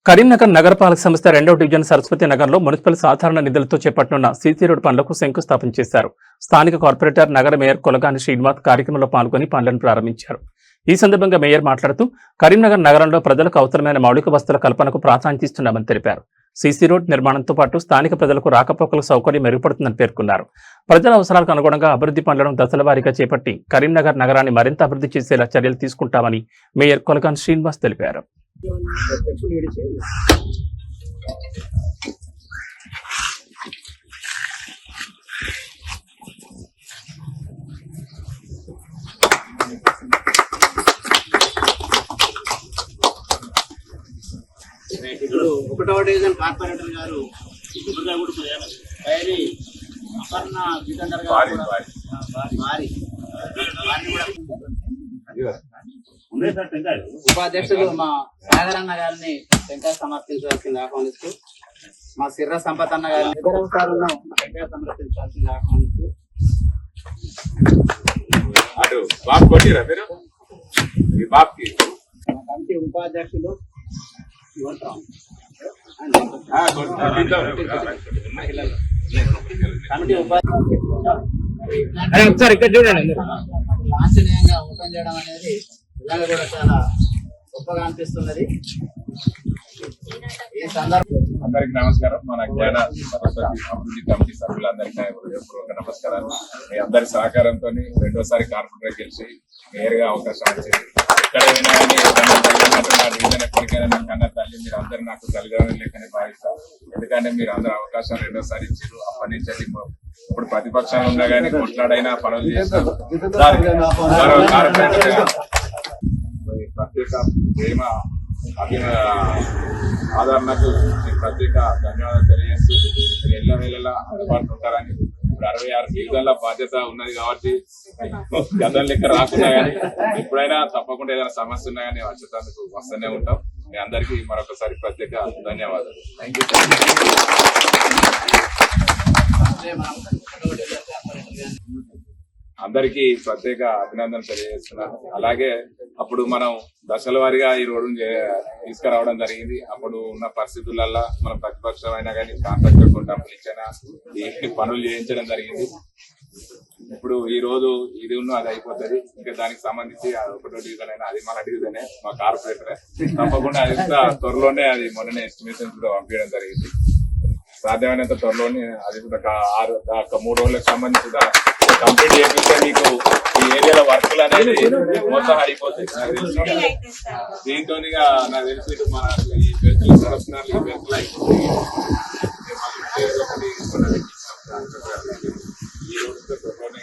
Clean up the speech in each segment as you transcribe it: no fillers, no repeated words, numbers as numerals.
కరీంనగర్ నగరపాలక సంస్థ 2వ డివిజన్ సరస్వతి నగర్లో మున్సిపల్ సాధారణ నిధులతో చేపట్టనున్న సీసీ రోడ్ పనులకు శంకుస్థాపన చేశారు. స్థానిక కార్పొరేటర్ నగర మేయర్ కొలగాని శ్రీనివాస్ కార్యక్రమంలో పాల్గొని పనులను ప్రారంభించారు. ఈ సందర్భంగా మేయర్ మాట్లాడుతూ కరీంనగర్ నగరంలో ప్రజలకు అవసరమైన మౌలిక వసతుల కల్పనకు ప్రాధాన్యత ఇస్తున్నామని తెలిపారు. సీసీ రోడ్ నిర్మాణంతో పాటు స్థానిక ప్రజలకు రాకపోకల సౌకర్యం మెరుగుపడుతుందని పేర్కొన్నారు. ప్రజల అవసరాలకు అనుగుణంగా అభివృద్ధి పనులను దశల వారీగా చేపట్టి కరీంనగర్ నగరాన్ని మరింత అభివృద్ధి చేసేలా చర్యలు తీసుకుంటామని మేయర్ కొలగాని శ్రీనివాస్ తెలిపారు. ఇప్పుడు 1వ డివిజన్ కార్పొరేటర్ గారు అపర్ణ జితేందర్ గారు ఉపాధ్యక్షులు మా సాగరన్న గారిని టెంకాయ సమర్పించవలసింది ఆహ్వానిస్తూ, మా సిర్ర సంపత్ అన్న గారిని టెంకాయ సమర్పించాల్సింది ఆహ్వానిస్తూ, కమిటీ ఉపాధ్యక్షులు ఆంజనేయంగా ఓపెన్ చేయడం అనేది నిజంగా కూడా చాలా గొప్పగా అనిపిస్తున్నది. ఈ సందర్భంగా అందరికి నమస్కారం. మన జ్ఞాన సరస్వతి అభివృద్ధి కమిటీ సభ్యులందరికీ హృదయపూర్వక నమస్కారాలు. మీ అందరి సహకారంతో 2వసారి కార్పొరేటర్ గెలిచి మేయర్గా అవకాశం వచ్చింది. ఎక్కడైనా కానీ డివిజన్ ఎక్కడికైనా నాకు కన్న తల్లి, మీరు అందరూ నాకు తల్లిదండ్రులు లేకనే భావిస్తాం. ఎందుకంటే మీరు అందరూ అవకాశం 2వసారి ఇచ్చారు. అప్పటి నుంచి ఇప్పుడు ప్రతిపక్షాలు ఉన్నా కానీ కొట్లాడైనా పనులు చేస్తారు. ప్రత్యేక ప్రేమ ఆదరణకు ప్రత్యేక ధన్యవాదాలు తెలియజేస్తూ మీరు ఎల్ల వేళలా అందుబాటులో ఉంటారని. ఇప్పుడు 66 డివిజన్ల బాధ్యత ఉన్నది కాబట్టి గతం లెక్క రాకుండా కానీ ఎప్పుడైనా తప్పకుండా ఏదైనా సమస్య ఉన్నా కానీ వచ్చేందుకు వస్తూనే ఉంటాం. మీ అందరికీ మరొకసారి ప్రత్యేక ధన్యవాదాలు. అందరికీ ప్రత్యేక అభినందనలు తెలియజేస్తున్నాను. అలాగే అప్పుడు మనం దశల వారీగా ఈ రోడ్డును తీసుకురావడం జరిగింది. అప్పుడు ఉన్న పరిస్థితులలో మనం ప్రతిపక్షం అయినా కానీ కాంట్రాక్టర్ డబ్బులు ఇచ్చినా ఈ పనులు చేయించడం జరిగింది. ఇప్పుడు ఈ రోజు ఇది అది అయిపోతుంది. ఇంకా దానికి సంబంధించి 1వ డివిజన్ అయినా అది మన డివిజనే, మా కార్పొరేటరే. తప్పకుండా అది త్వరలోనే అది మొన్ననే ఎస్టిమేషన్ కూడా పంపించడం జరిగింది. సాధ్యమైనంత త్వరలోనే అది కూడా 3 రోజులకు సంబంధించి కూడా కంప్లీట్ చేపిస్తే మీకు ఈ ఏరియాలో వర్కులు అనేది మొత్తం అయిపోతాయి. దీంతో నాకు తెలిసి మన ఈ బెంకులు వస్తున్నారు. ఈ బెంకులు అయిపోతాయి. ఈ రోజుతో త్వరలోనే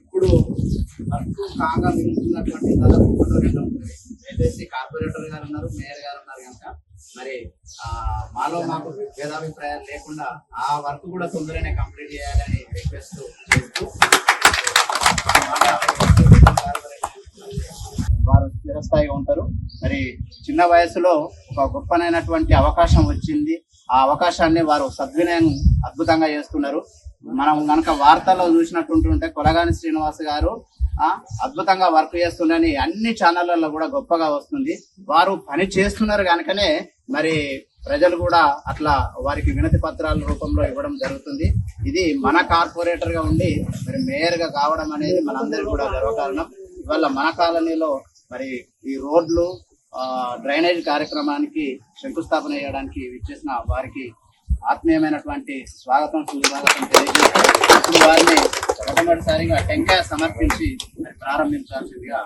ఇప్పుడు వర్క్ కాగా మిగులుతున్నటువంటి దాదాపు 1-2 దయచేసి కార్పొరేటర్ గారు ఉన్నారు, మేయర్ గారు ఉన్నారు కనుక మరి మాలో మాకు భేదాభిప్రాయాలు లేకుండా ఆ వర్క్ కూడా తొందరగానే కంప్లీట్ చేయాలని రిక్వెస్ట్ చేస్తూ వారు స్థిరస్థాయిగా ఉంటారు. మరి చిన్న వయసులో ఒక గొప్పనైనటువంటి అవకాశం వచ్చింది. ఆ అవకాశాన్ని వారు సద్వినియోగం అద్భుతంగా చేస్తున్నారు. మనం కనుక వార్తల్లో చూసినట్టుంటుంటే కొలగాని శ్రీనివాస్ గారు అద్భుతంగా వర్క్ చేస్తుండని అన్ని ఛానళ్లలో కూడా గొప్పగా వస్తుంది. వారు పని చేస్తున్నారు కనుకనే మరి ప్రజలు కూడా అట్లా వారికి వినతి పత్రాల రూపంలో ఇవ్వడం జరుగుతుంది. ఇది మన కార్పొరేటర్ గా ఉండి మరి మేయర్ గా కావడం అనేది మనందరికీ కూడా గర్వకారణం. ఇవాళ మన కాలనీలో మరి ఈ రోడ్లు డ్రైనేజ్ కార్యక్రమానికి శంకుస్థాపన చేయడానికి విచ్చేసిన వారికి ఆత్మీయమైనటువంటి స్వాగతం, సుస్వాగతం తెలియజేస్తూ ఇప్పుడు వారిని మొట్టమొదటిసారిగా టెంకాయ సమర్పించి ప్రారంభించాల్సిందిగా